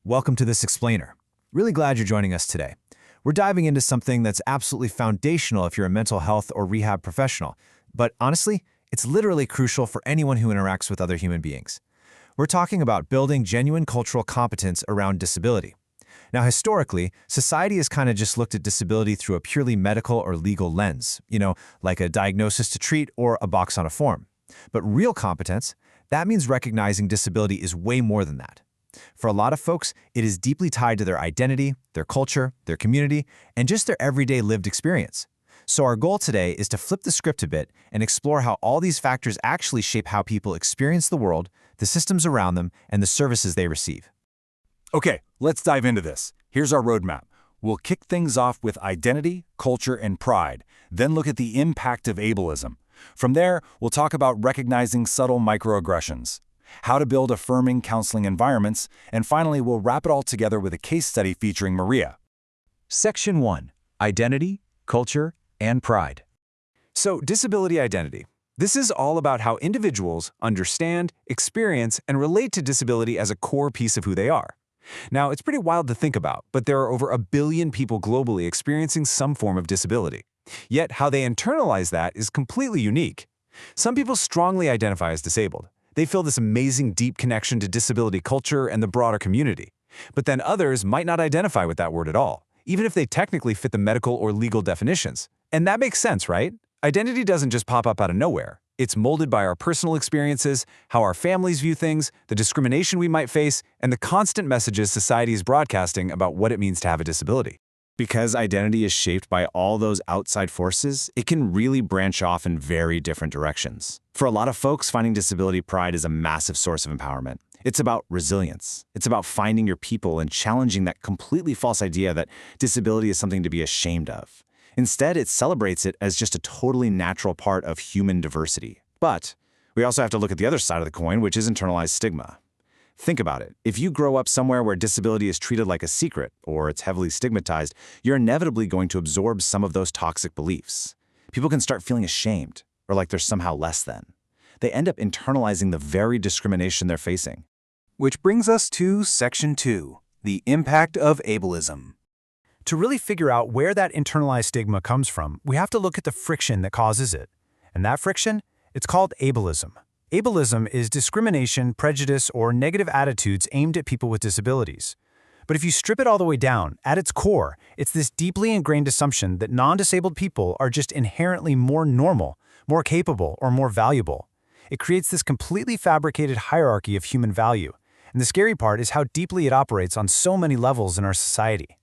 Welcome to This Explainer. Really glad you're joining us today. We're diving into something that's absolutely foundational if you're a mental health or rehab professional, but honestly, it's literally crucial for anyone who interacts with other human beings. We're talking about building genuine cultural competence around disability. Now, historically, society has kind of just looked at disability through a purely medical or legal lens, like a diagnosis to treat or a box on a form. But real competence, that means recognizing disability is way more than that. For a lot of folks, it is deeply tied to their identity, their culture, their community, and just their everyday lived experience. So our goal today is to flip the script a bit and explore how all these factors actually shape how people experience the world, the systems around them, and the services they receive. Okay, let's dive into this. Here's our roadmap. We'll kick things off with identity, culture, and pride, then look at the impact of ableism. From there, we'll talk about recognizing subtle microaggressions, how to build affirming counseling environments, and finally, we'll wrap it all together with a case study featuring Maria. Section 1. Identity, Culture, and Pride. So, disability identity. This is all about how individuals understand, experience, and relate to disability as a core piece of who they are. Now, it's pretty wild to think about, but there are over 1 billion people globally experiencing some form of disability. Yet, how they internalize that is completely unique. Some people strongly identify as disabled. They feel this amazing deep connection to disability culture and the broader community. But then others might not identify with that word at all, even if they technically fit the medical or legal definitions. And that makes sense, right? Identity doesn't just pop up out of nowhere. It's molded by our personal experiences, how our families view things, the discrimination we might face, and the constant messages society is broadcasting about what it means to have a disability. Because identity is shaped by all those outside forces, it can really branch off in very different directions. For a lot of folks, finding disability pride is a massive source of empowerment. It's about resilience. It's about finding your people and challenging that completely false idea that disability is something to be ashamed of. Instead, it celebrates it as just a totally natural part of human diversity. But we also have to look at the other side of the coin, which is internalized stigma. Think about it. If you grow up somewhere where disability is treated like a secret, or it's heavily stigmatized, you're inevitably going to absorb some of those toxic beliefs. People can start feeling ashamed, or like they're somehow less than. They end up internalizing the very discrimination they're facing. Which brings us to Section 2, the impact of ableism. To really figure out where that internalized stigma comes from, we have to look at the friction that causes it. And that friction? It's called ableism. Ableism is discrimination, prejudice, or negative attitudes aimed at people with disabilities. But if you strip it all the way down, at its core, it's this deeply ingrained assumption that non-disabled people are just inherently more normal, more capable, or more valuable. It creates this completely fabricated hierarchy of human value. And the scary part is how deeply it operates on so many levels in our society.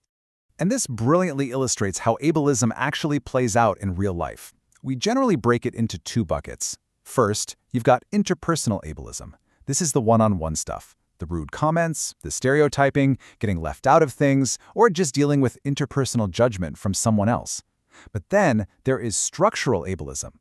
And this brilliantly illustrates how ableism actually plays out in real life. We generally break it into 2 buckets. First, you've got interpersonal ableism. This is the one-on-one stuff. The rude comments, the stereotyping, getting left out of things, or just dealing with interpersonal judgment from someone else. But then there is structural ableism.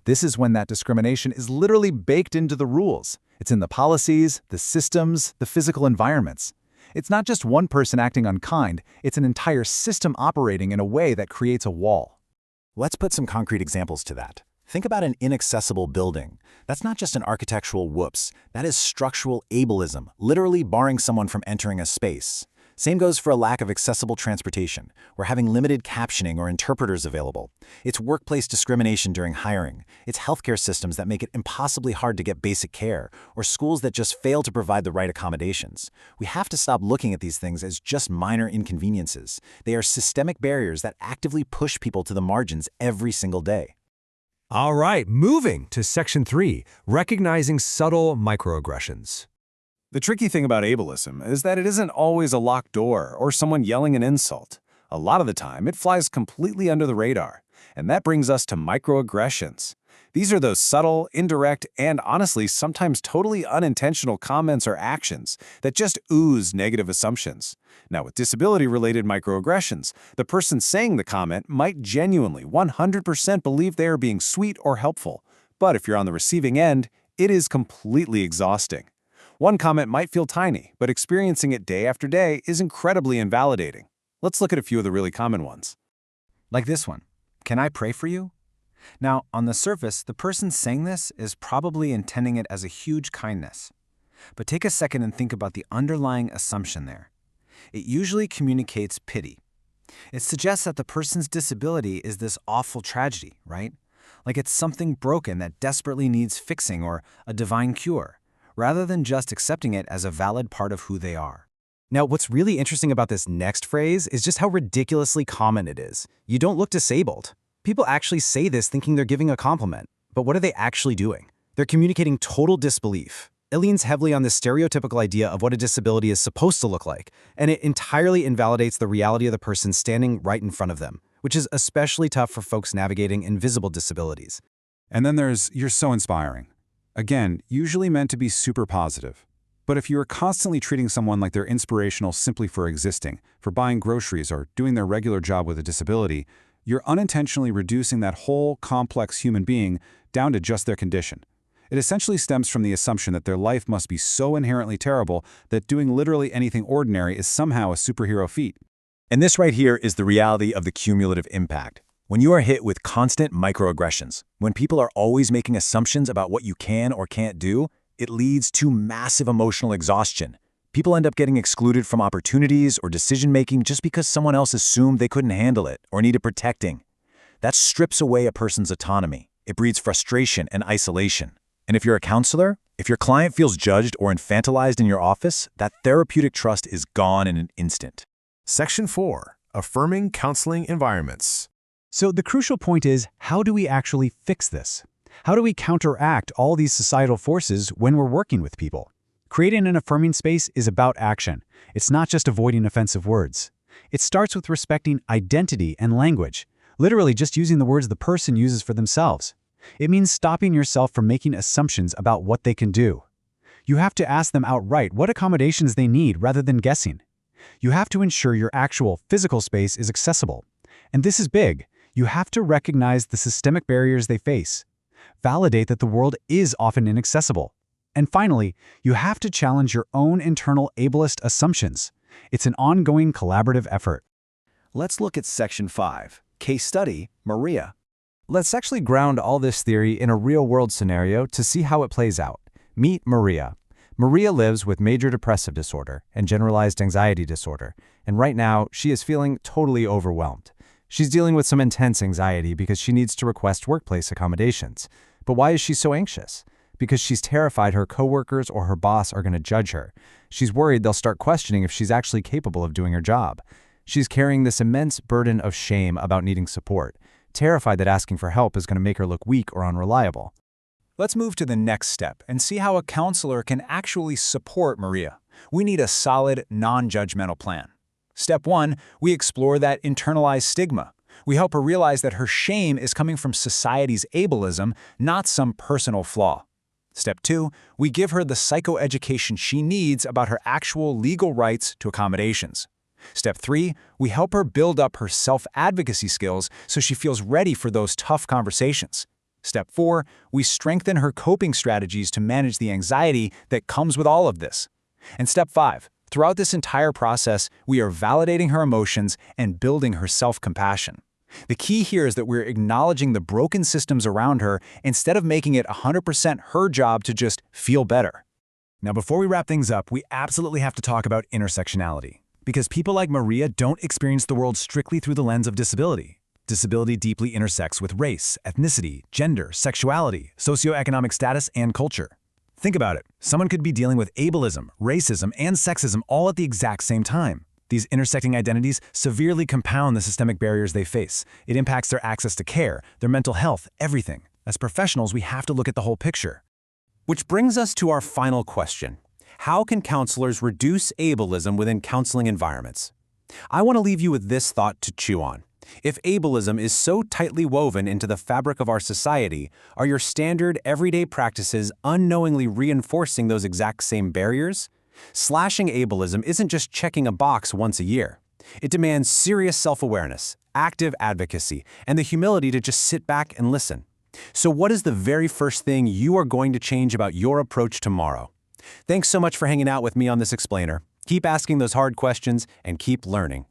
This is when that discrimination is literally baked into the rules. It's in the policies, the systems, the physical environments. It's not just one person acting unkind, it's an entire system operating in a way that creates a wall. Let's put some concrete examples to that. Think about an inaccessible building. That's not just an architectural whoops. That is structural ableism, literally barring someone from entering a space. Same goes for a lack of accessible transportation. We're having limited captioning or interpreters available. It's workplace discrimination during hiring. It's healthcare systems that make it impossibly hard to get basic care, or schools that just fail to provide the right accommodations. We have to stop looking at these things as just minor inconveniences. They are systemic barriers that actively push people to the margins every single day. All right, moving to Section 3, recognizing subtle microaggressions. The tricky thing about ableism is that it isn't always a locked door or someone yelling an insult. A lot of the time, it flies completely under the radar. And that brings us to microaggressions. These are those subtle, indirect, and honestly, sometimes totally unintentional comments or actions that just ooze negative assumptions. Now, with disability-related microaggressions, the person saying the comment might genuinely 100% believe they are being sweet or helpful. But if you're on the receiving end, it is completely exhausting. One comment might feel tiny, but experiencing it day after day is incredibly invalidating. Let's look at a few of the really common ones. Like this one. Can I pray for you? Now, on the surface, the person saying this is probably intending it as a huge kindness. But take a second and think about the underlying assumption there. It usually communicates pity. It suggests that the person's disability is this awful tragedy, right? Like it's something broken that desperately needs fixing or a divine cure, rather than just accepting it as a valid part of who they are. Now, what's really interesting about this next phrase is just how ridiculously common it is. You don't look disabled. People actually say this thinking they're giving a compliment. But what are they actually doing? They're communicating total disbelief. It leans heavily on this stereotypical idea of what a disability is supposed to look like, and it entirely invalidates the reality of the person standing right in front of them, which is especially tough for folks navigating invisible disabilities. And then there's "you're so inspiring." Again, usually meant to be super positive. But if you are constantly treating someone like they're inspirational simply for existing, for buying groceries or doing their regular job with a disability, you're unintentionally reducing that whole complex human being down to just their condition. It essentially stems from the assumption that their life must be so inherently terrible that doing literally anything ordinary is somehow a superhero feat. And this right here is the reality of the cumulative impact. When you are hit with constant microaggressions, when people are always making assumptions about what you can or can't do, it leads to massive emotional exhaustion. People end up getting excluded from opportunities or decision-making just because someone else assumed they couldn't handle it or needed protecting. That strips away a person's autonomy. It breeds frustration and isolation. And if you're a counselor, if your client feels judged or infantilized in your office, that therapeutic trust is gone in an instant. Section 4. Affirming counseling environments. So the crucial point is, how do we actually fix this? How do we counteract all these societal forces when we're working with people? Creating an affirming space is about action. It's not just avoiding offensive words. It starts with respecting identity and language, literally just using the words the person uses for themselves. It means stopping yourself from making assumptions about what they can do. You have to ask them outright what accommodations they need rather than guessing. You have to ensure your actual physical space is accessible. And this is big. You have to recognize the systemic barriers they face. Validate that the world is often inaccessible. And finally, you have to challenge your own internal ableist assumptions. It's an ongoing collaborative effort. Let's look at Section 5. Case study, Maria. Let's actually ground all this theory in a real-world scenario to see how it plays out. Meet Maria. Maria lives with major depressive disorder and generalized anxiety disorder, and right now she is feeling totally overwhelmed. She's dealing with some intense anxiety because she needs to request workplace accommodations. But why is she so anxious? Because she's terrified her coworkers or her boss are going to judge her. She's worried they'll start questioning if she's actually capable of doing her job. She's carrying this immense burden of shame about needing support, terrified that asking for help is going to make her look weak or unreliable. Let's move to the next step and see how a counselor can actually support Maria. We need a solid, non-judgmental plan. Step 1, we explore that internalized stigma. We help her realize that her shame is coming from society's ableism, not some personal flaw. Step 2, we give her the psychoeducation she needs about her actual legal rights to accommodations. Step 3, we help her build up her self-advocacy skills so she feels ready for those tough conversations. Step 4, we strengthen her coping strategies to manage the anxiety that comes with all of this. And Step 5, throughout this entire process, we are validating her emotions and building her self-compassion. The key here is that we're acknowledging the broken systems around her instead of making it 100% her job to just feel better. Now, before we wrap things up, we absolutely have to talk about intersectionality. Because people like Maria don't experience the world strictly through the lens of disability. Disability deeply intersects with race, ethnicity, gender, sexuality, socioeconomic status, and culture. Think about it. Someone could be dealing with ableism, racism, and sexism all at the exact same time. These intersecting identities severely compound the systemic barriers they face. It impacts their access to care, their mental health, everything. As professionals, we have to look at the whole picture. Which brings us to our final question. How can counselors reduce ableism within counseling environments? I want to leave you with this thought to chew on. If ableism is so tightly woven into the fabric of our society, are your standard everyday practices unknowingly reinforcing those exact same barriers? Slashing ableism isn't just checking a box once a year. It demands serious self-awareness, active advocacy, and the humility to just sit back and listen. So what is the very first thing you are going to change about your approach tomorrow? Thanks so much for hanging out with me on this explainer. Keep asking those hard questions and keep learning.